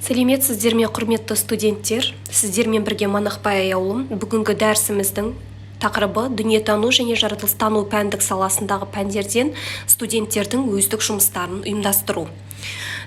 Сәлеметсіздер ме, құрметті студенттер. Сіздермен бірге Манақбай Аяулым. Бүгінгі дәрісіміздің тақырыбы дүниетану және жаратылыстану пәндік саласындағы пәндерден студенттердің өздік жұмыстарын ұйымдастыру.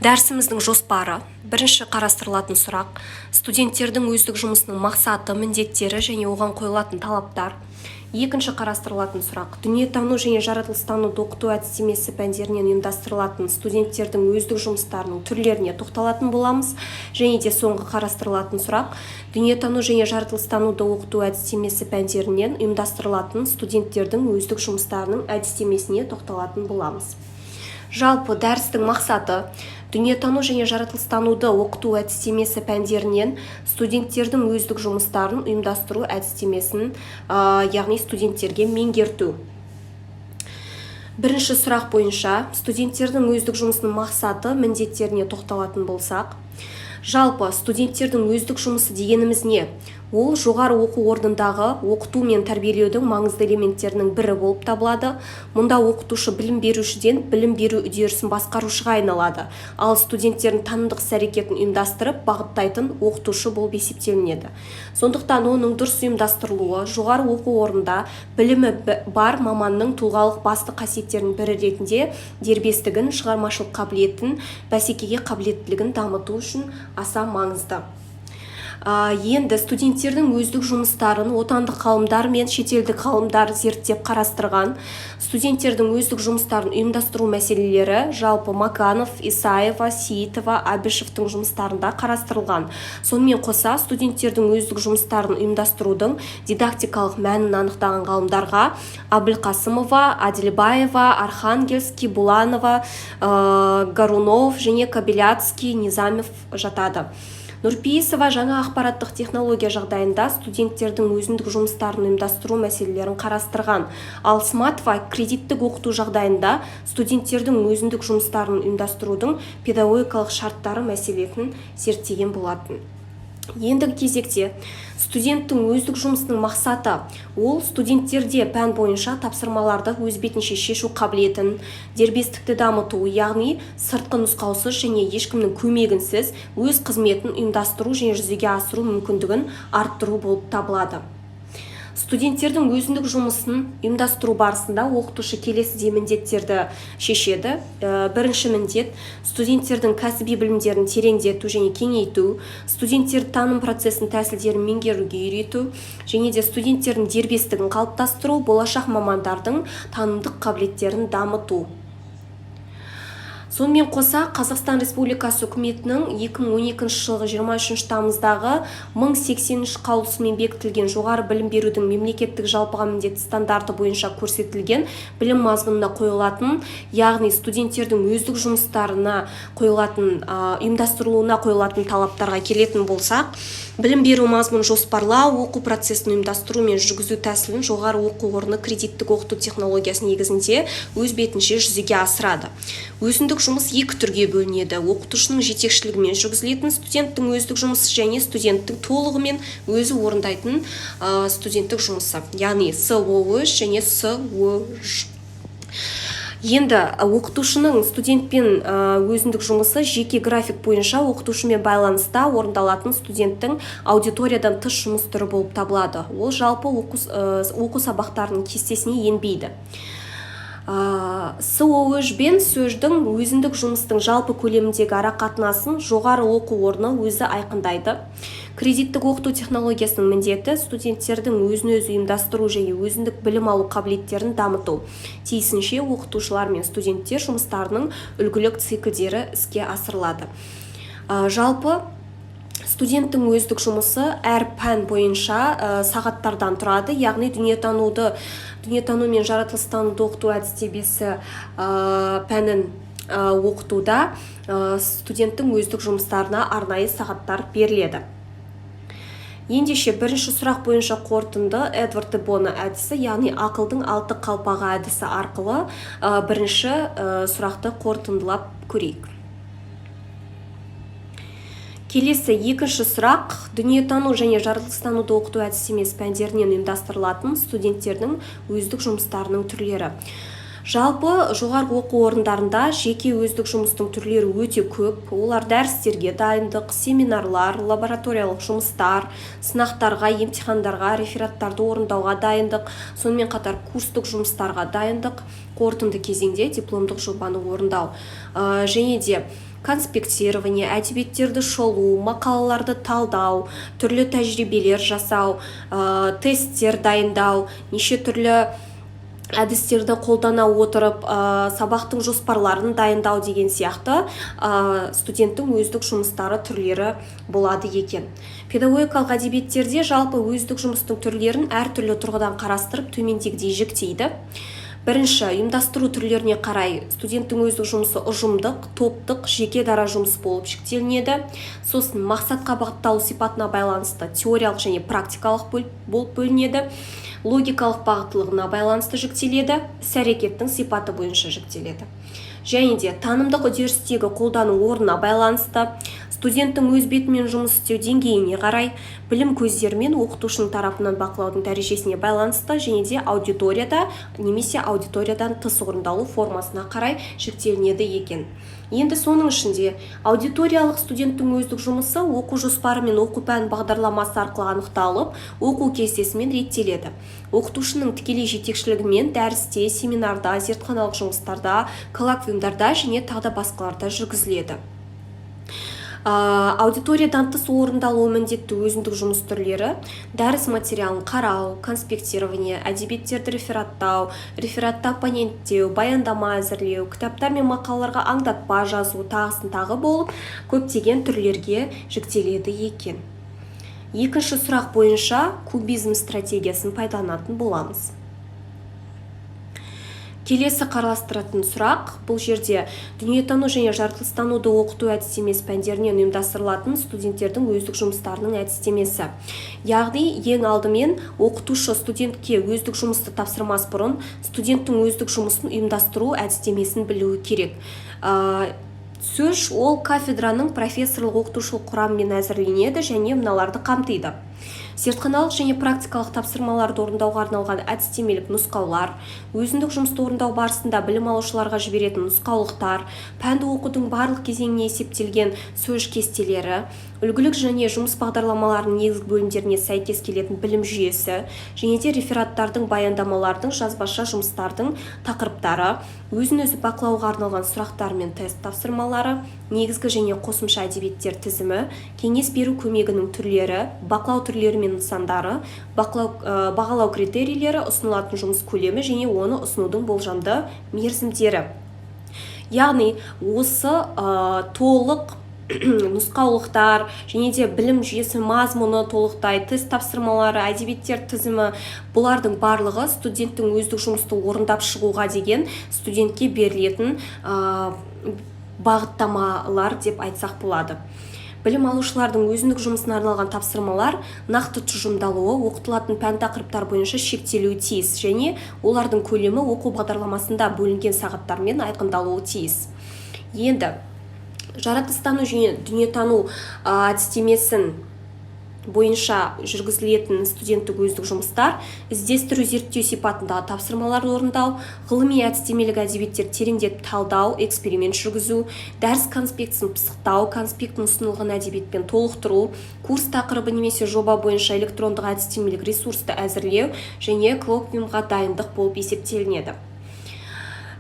Дәрісіміздің жоспары: бірінші қарастырылатын сұрақ студенттердің өздік жұмысының мақсаты, міндеттері және оған қойылатын талаптар. Екінші қарастырылатын сұрақ дүниетану және жаратылыстануды оқыту әдістемесі пәндерінен ұйымдастырылатын студенттердің өздік жұмыстарының түрлеріне тоқталатын боламыз. Және де соңғы қарастырылатын сұрақ дүниетану және жаратылыстануды оқыту әдістемесі пәндерінен ұйымдастырылатын студенттердің өздік жұмыстарының әдістемесіне тоқталатын боламыз. Жалпы дәрістің мақсаты дүниетану және жаратылыстануды оқыту әдістемесі пәндерінен студенттердің өздік жұмыстарын ұйымдастыру әдістемесін, яғни студенттерге меңгерту. Бірінші сұрақ бойынша студенттердің өздік жұмысының мақсаты, міндеттеріне тоқталатын болсақ, жалпы студенттердің өздік жұмысы дегеніміз не? Ол жоғары оқу орнындағы оқыту мен тәрбиелеудің маңызды элементтерінің бірі болып табылады. Мұнда оқытушы білім берушіден білім беру үдерісін басқарушыға айналады, ал студенттердің танымдық іс-әрекетін ұйымдастырып бағыттайтын оқытушы болып есептелінеді. Сондықтан оның дұрыс ұйымдастырылуы жоғары оқу орнында білімі бар маманның тұлғалық басты қасиеттерінің бірі ретінде дербестігін, шығармашылық қабілетін, бәсекеге қабілеттілігін дамыту үшін аса маңызды. Енді студенттердің өздік жұмыстарын отандық ғалымдар мен шетелдік ғалымдар зерттеп қарастырған. Студенттердің өздік жұмыстарын ұйымдастыру мәселелері жалпы Маканов, Исаева, Сейітова, Әбішевтің жұмыстарында қарастырылған. Сонымен қоса студенттердің өздік жұмыстарын ұйымдастырудың дидактикалық мәнін анықтаған ғалымдарға Абылқасымова, Адилбаева, Архангельский, Буланова, Гарунов және Кабеляцкий, Низамов жатады. Нұрпейісова жаңа ақпараттық технология жағдайында студенттердің өзіндік жұмыстарын ұйымдастыру мәселелерін қарастырған. Ал Сматова кредиттік оқыту жағдайында студенттердің өзіндік жұмыстарын ұйымдастырудың педагогикалық шарттары мәселесін зерттеген болатын. Ендігі кезекте студенттің өздік жұмысының мақсаты ол студенттерде пән бойынша тапсырмаларды өз бетінше шешу қабілетін, дербестікті дамыту, яғни сыртқы нұсқаусыз және ешкімнің көмегінсіз өз қызметін ұйымдастыру және жүзеге асыру мүмкіндігін арттыру болып табылады. Студенттердің өзіндік жұмысын ұйымдастыру барысында оқытушы келесі міндеттерді шешеді. Бірінші міндет студенттердің кәсіби білімдерін тереңдету және кеңейту, студенттерді таным процесін тәсілдерін меңгеруге үйрету, және де студенттердің дербестігін қалыптастыру, болашақ мамандардың танымдық қабілеттерін дамыту. Сонымен қоса Қазақстан Республикасы үкіметінің 2012 жылғы 23 тамыздағы 1080 қаулысымен бекітілген жоғары білім берудің мемлекеттік жалпыға міндетті стандарты бойынша көрсетілген білім мазмұнына қойылатын, яғни студенттердің өздік жұмыстарына қойылатын, ұйымдастырылуына қойылатын талаптарға келетін болсақ, білім беру мазмұнын жоспарлау, оқу процесін ұйымдастыру мен жүргізу тәсілін жоғары оқу орны кредиттік оқыту технологиясы негізінде өз бетінше жүзеге асырады. Өзіндік жұмыс екі түрге бөлінеді: оқытушының жетекшілігімен жүргізілетін студенттің өздік жұмысы және студенттің толығымен өзі орындайтын студенттік жұмысы, яғни СООЖ және СОЖ. Енді оқытушының студентпен өзіндік жұмысы жеке график бойынша оқытушымен байланыста орындалатын студенттің аудиториядан тыс жұмыс түрі болып табылады. Ол жалпы оқу сабақтарының кестесіне енбейді. СОЖ бен СОЖ-дің өзіндік жұмыстың жалпы көлеміндегі арақатынасын жоғары оқу орны өзі айқындайды. Кредиттік оқыту технологиясының міндеті студенттердің өзін-өзі ұйымдастыру және өзіндік білім алу қабілеттерін дамыту. Тиісінше оқытушылар мен студенттер жұмыстарының үлгілік циклдері іске асырылады. Жалпы студенттің өздік жұмысы әр пән бойынша сағаттардан тұрады, яғни дүниетану мен жаратылыстануды оқыту әдістемесі пәнін оқытуда студенттің өздік жұмыстарына арнайы сағаттар беріледі. Ендеше бірінші сұрақ бойынша қорытынды Эдвард де Боно әдісі, яғни ақылдың алты қалпағы әдісі арқылы бірінші сұрақты қорытындылап көрейік. Келесі екінші сұрақ дүниетану және жаратылыстануды оқыту әдістемесі пәндерінен ұйымдастырылатын студенттердің өздік жұмыстарының түрлері. Жалпы жоғарғы оқу орындарында жеке өздік жұмыстың түрлері өте көп. Олар дәрістерге дайындық, семинарлар, лабораториялық жұмыстар, сынақтарға, емтихандарға, рефераттарды орындауға дайындық, сонымен қатар курстық жұмыстарға дайындық, қорытынды кезеңде дипломдық жобаны орындау. Және де конспектирование, әдебиеттерді шолу, мақалаларды талдау, түрлі тәжірибелер жасау, тесттер дайындау, неше түрлі әдістерді қолдана отырып сабақтың жоспарларын дайындау деген сияқты студенттің өздік жұмыстары түрлері болады екен. Педагогикалық әдебиеттерде жалпы өздік жұмыстың түрлерін әртүрлі тұрғыдан қарастырып төмендегідей жіктейді. Бірінші, ұйымдастыру түрлеріне қарай студенттің өздік жұмысы ұжымдық, топтық, жеке дара жұмыс болып жіктелінеді. Сосын мақсатқа бағытталу сипатына байланысты теориялық және практикалық болып бөлінеді. Логикалық бағыттылығына байланысты жіктеледі, іс-әрекеттің сипаты бойынша жіктеледі. Және де танымдық үдерістегі қолдану орнына байланысты, студенттің өз бетімен жұмыс істеу деңгейіне қарай, білім көздері мен оқытушының тарапынан бақылаудың дәрежесіне байланысты, және де аудиторияда немесе аудиториядан тыс орындалу формасына қарай жіктелінеді екен. Енді соның ішінде аудиториялық студенттің өздік жұмысы оқу жоспары мен оқу пән бағдарламасы арқылы анықталып, оқу кестесімен реттеледі. Оқытушының тікелей жетекшілігімен дәрісте, семинарда, зертханалық жұмыстарда, коллоквиумдарда және тағы басқаларда жүргізіледі. Аудиториядан тыс орындалуы міндетті өзіндік жұмыс түрлері: дәріс материалын қарау, конспектирование, әдебиеттерді рефераттау, рефератта оппоненттеу, баяндама әзірлеу, кітаптар мен мақалаларға аңдатпа жазу, тағы болып көптеген түрлерге жіктеледі екен. Екінші сұрақ бойынша кубизм стратегиясын пайдаланатын боламыз. Келесі қарастыратын сұрақ, бұл жерде дүниетану және жаратылыстануды оқыту әдістемесі пәндерінен ұйымдастырылатын студенттердің өздік жұмыстарының әдістемесі. Яғни, ең алдымен оқытушы студентке өздік жұмысты тапсырмас бұрын студенттің өздік жұмысын ұйымдастыру әдістемесін білуі керек. Сөз ол кафедраның профессорлық оқытушылық құрамымен әзірленеді және мыналарды қамтиды: зертханалық және практикалық тапсырмаларды орындауға арналған әдістемелік нұсқаулар, өзіндік жұмысты орындау барысында білім алушыларға жіберетін нұсқаулықтар, пәнді оқудың барлық кезеңіне есептелген сөз кестелері, үлгілік және жұмыс бағдарламаларының негізгі бөлімдеріне сәйкес келетін білім жүйесі, және де рефераттардың, баяндамалардың, жазбаша жұмыстардың тақырыптары, өзін-өзі бақылауға арналған сұрақтар мен тест тапсырмалары, негізгі және қосымша әдебиеттер тізімі, кеңес беру көмегінің түрлері, бақылау түрлері мен нысандары, бағалау критерийлері, ұсынылатын жұмыс көлемі және оны ұсынудың болжамды мерзімдері. Яғни осы толық нұсқаулықтар және де білім жүйесі мазмұны толықтай, тест тапсырмалары, әдебиеттер тізімі, бұлардың барлығы студенттің өздік жұмысты орындап шығуға деген студентке берілетін бағыттамалар деп айтсақ болады. Білім алушылардың өзіндік жұмысына арналған тапсырмалар нақты тұжырымдалуы, оқытылатын пән тақырыптар бойынша шектелуі тиіс және олардың көлемі оқу бағдарламасында бөлінген сағаттармен айқындалуы тиіс. Енді жаратылыстану және дүниетану әдістемесін бойынша жүргізілетін студенттік өздік жұмыстар: іздестіру, зерттеу сипатындағы тапсырмаларды орындау, ғылыми әдістемелік әдебиеттер тереңдетіп талдау, эксперимент жүргізу, дәріс конспектісін пысықтау, конспекттің ұсынылған әдебиетпен толықтыру, курс тақырыбы немесе жоба бойынша электрондық әдістемелік ресурсты әзірлеу және коллоквиумға дайындық болып есептелінеді.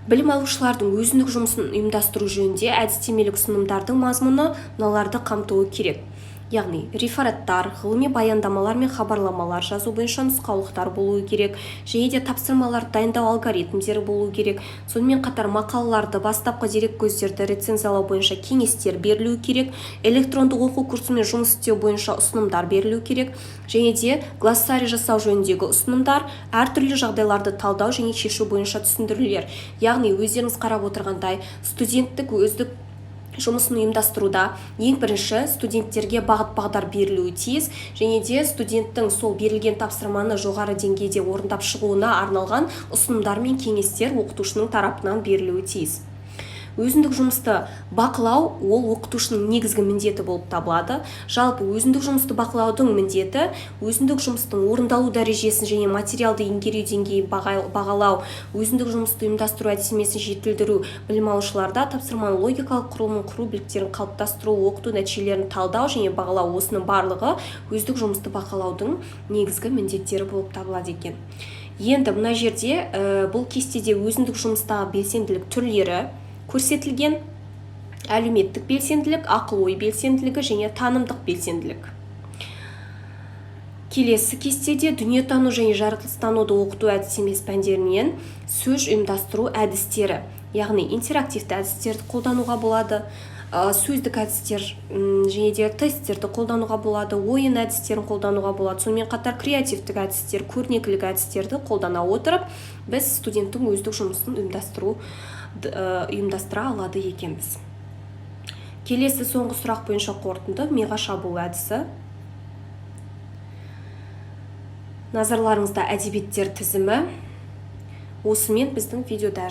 Білім алушылардың өзіндік жұмысын ұйымдастыру жөнінде әдістемелік ұсынымдардың мазмұны мыналарды қамтуы керек: яғни рефераттар, ғылыми баяндамалар мен хабарламалар жазу бойынша нұсқаулықтар болуы керек, және де тапсырмалар дайындау алгоритмдері болуы керек. Сонымен қатар мақалаларды, бастапқы дерек көздерді рецензиялау бойынша кеңестер берілуі керек, электрондық оқу курсымен жұмыс істеу бойынша ұсынымдар берілуі керек, және де глоссарий жасау жөніндегі ұсынымдар, әртүрлі жағдайларды талдау және шешу бойынша түсіндірулер. Яғни өздеріңіз қарап отырғандай, студенттік өздік жұмысын ұйымдастыруда ең бірінші студенттерге бағыт-бағдар берілуі тиіс, және де студенттің сол берілген тапсырманы жоғары деңгейде орындап шығуына арналған ұсынымдар мен кеңестер оқытушының тарапынан берілуі тиіс. өзіндік жұмысты бақылау ол оқытушының негізгі міндеті болып табылады. Жалпы өзіндік жұмысты бақылаудың міндеті өзіндік жұмыстың орындалу дәрежесін және материалды игеру деңгейін бағалау, өзіндік жұмысты ұйымдастыру әдістемесін жетілдіру, білім алушыларда тапсырманың логикалық құрылымын құру, біліктерін қалыптастыру, оқыту нәтижелерін талдау және бағалау, осының барлығы өздік жұмысты бақылаудың негізгі міндеттері болып табылады екен. Енді мына жерде бұл кестеде өзіндік жұмыстағы белсенділік түрлері көрсетілген: әлеуметтік белсенділік, ақыл-ой белсенділігі және танымдық белсенділік. Келесі кестеде дүниетану және жаратылыстануды оқыту әдістемесі пәндерінен сөз ұйымдастыру әдістері, яғни интерактивті әдістерді қолдануға болады, сөздік әдістер және де тесттерді қолдануға болады, ойын әдістерін қолдануға болады. Сонымен қатар креативтік әдістер, көрнекілік әдістерді қолдана отырып, біз студенттің өздік жұмысын ұйымдастыра алады екенбіз. Келесі соңғы сұрақ бойынша қорытынды: миға шабуыл әдісі. Назарларыңызда әдебиеттер тізімі. Осымен біздің видео дәрісіміз